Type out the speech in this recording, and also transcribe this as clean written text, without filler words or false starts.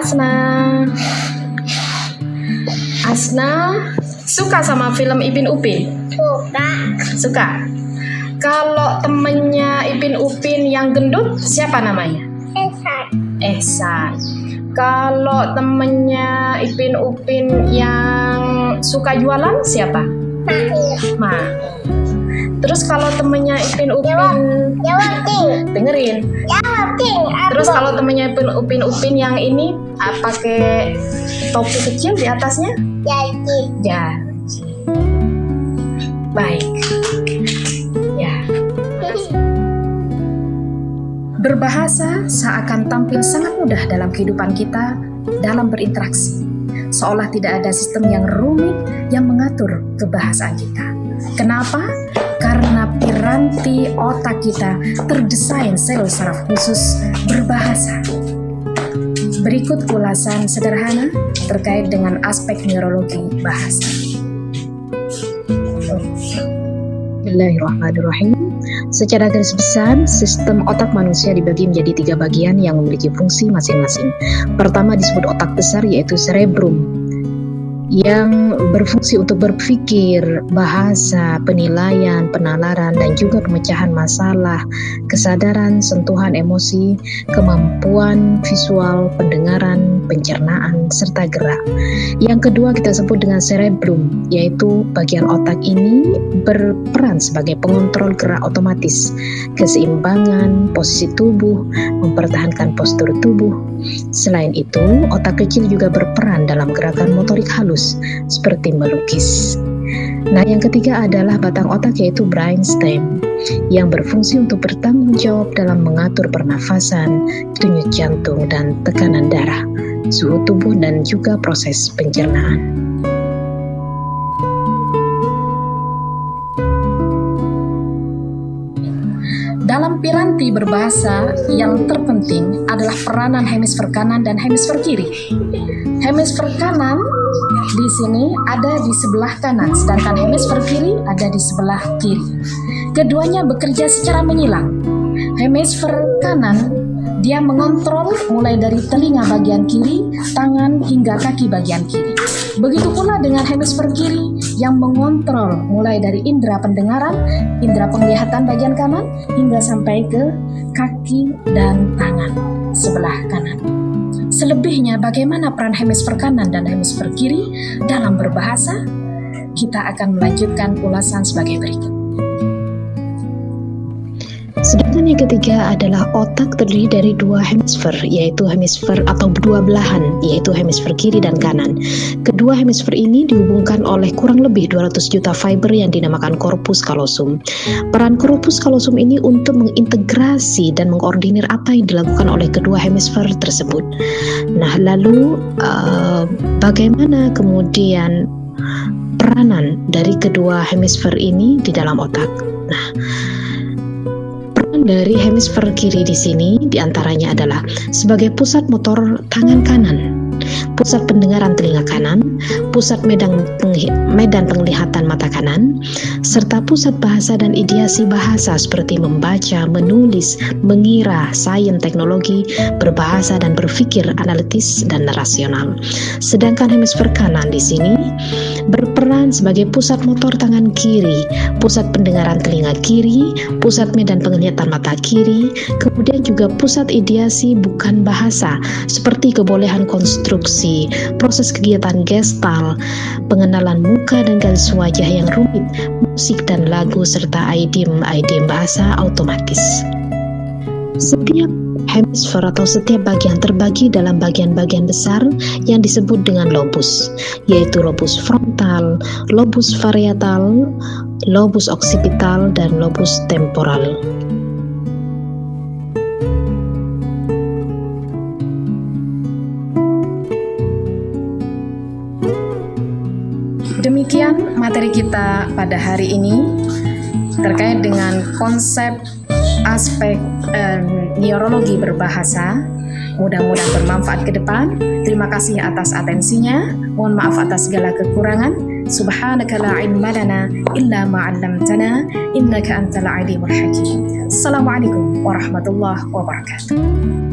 Asna. Asna suka sama film Ipin Upin? Suka. Kalau temennya Ipin Upin yang gendut siapa namanya? Ehsan. Kalau temennya Ipin Upin yang suka jualan siapa? Ma. Terus kalau temennya Ipin Upin, dengerin. Terus kalau temennya Ipin Upin yang ini pakai topi kecil di atasnya? Ya. Baik. Ya. Berbahasa seakan tampil sangat mudah dalam kehidupan kita dalam berinteraksi. Seolah tidak ada sistem yang rumit yang mengatur kebahasaan kita. Kenapa? Karena piranti otak kita terdesain sel saraf khusus berbahasa. Berikut ulasan sederhana terkait dengan aspek neurologi bahasa. Bismillahirrahmanirrahim. Secara garis besar, sistem otak manusia dibagi menjadi 3 bagian yang memiliki fungsi masing-masing. Pertama disebut otak besar, yaitu cerebrum, yang berfungsi untuk berpikir, bahasa, penilaian, penalaran, dan juga pemecahan masalah, kesadaran, sentuhan emosi, kemampuan visual, pendengaran, pencernaan, serta gerak. Yang kedua kita sebut dengan cerebrum, yaitu bagian otak ini berperan sebagai pengontrol gerak otomatis, keseimbangan, posisi tubuh, mempertahankan postur tubuh. Selain itu, otak kecil juga berperan dalam gerakan motorik halus, seperti melukis. Nah, yang ketiga adalah batang otak, yaitu brainstem, yang berfungsi untuk bertanggung jawab dalam mengatur pernafasan, denyut jantung, dan tekanan darah, suhu tubuh, dan juga proses pencernaan. Dalam piranti berbahasa, yang terpenting adalah peranan hemisfer kanan dan hemisfer kiri. Hemisfer kanan di sini ada di sebelah kanan, sedangkan hemisfer kiri ada di sebelah kiri. Keduanya bekerja secara menyilang. Hemisfer kanan dia mengontrol mulai dari telinga bagian kiri, tangan hingga kaki bagian kiri. Begitu pula dengan hemisfer kiri yang mengontrol mulai dari indera pendengaran, indera penglihatan bagian kanan, hingga sampai ke kaki dan tangan sebelah kanan. Selebihnya bagaimana peran hemisfer kanan dan hemisfer kiri dalam berbahasa? Kita akan melanjutkan ulasan sebagai berikut. Sedangkan yang ketiga adalah otak terdiri dari 2 hemisfer, yaitu hemisfer atau 2 belahan, yaitu hemisfer kiri dan kanan. Kedua hemisfer ini dihubungkan oleh kurang lebih 200 juta fiber yang dinamakan corpus callosum. Peran corpus callosum ini untuk mengintegrasi dan mengkoordinir apa yang dilakukan oleh kedua hemisfer tersebut. Nah, lalu bagaimana kemudian peranan dari kedua hemisfer ini di dalam otak? Nah, dari hemisfer kiri di sini diantaranya adalah sebagai pusat motor tangan kanan, pusat pendengaran telinga kanan, pusat medan penglihatan mata kanan, serta pusat bahasa dan ideasi bahasa seperti membaca, menulis, mengira, sains, teknologi, berbahasa, dan berpikir analitis dan rasional. Sedangkan hemisfer kanan di sini berperan sebagai pusat motor tangan kiri, pusat pendengaran telinga kiri, pusat medan penglihatan mata kiri, kemudian juga pusat ideasi bukan bahasa seperti kebolehan konstruksi, proses kegiatan gestal, pengenalan muka dan garis wajah yang rumit, musik dan lagu, serta idiom bahasa otomatis. Setiap hemisfer atau setiap bagian terbagi dalam bagian-bagian besar yang disebut dengan lobus, yaitu lobus frontal, lobus parietal, lobus occipital, dan lobus temporal. Demikian materi kita pada hari ini terkait dengan konsep aspek neurologi berbahasa. Mudah-mudahan bermanfaat ke depan. Terima kasih atas atensinya. Mohon maaf atas segala kekurangan. Subhanaka la ilma lana illa ma 'allamtana innaka antal alimul hakim. Assalamualaikum warahmatullahi wabarakatuh.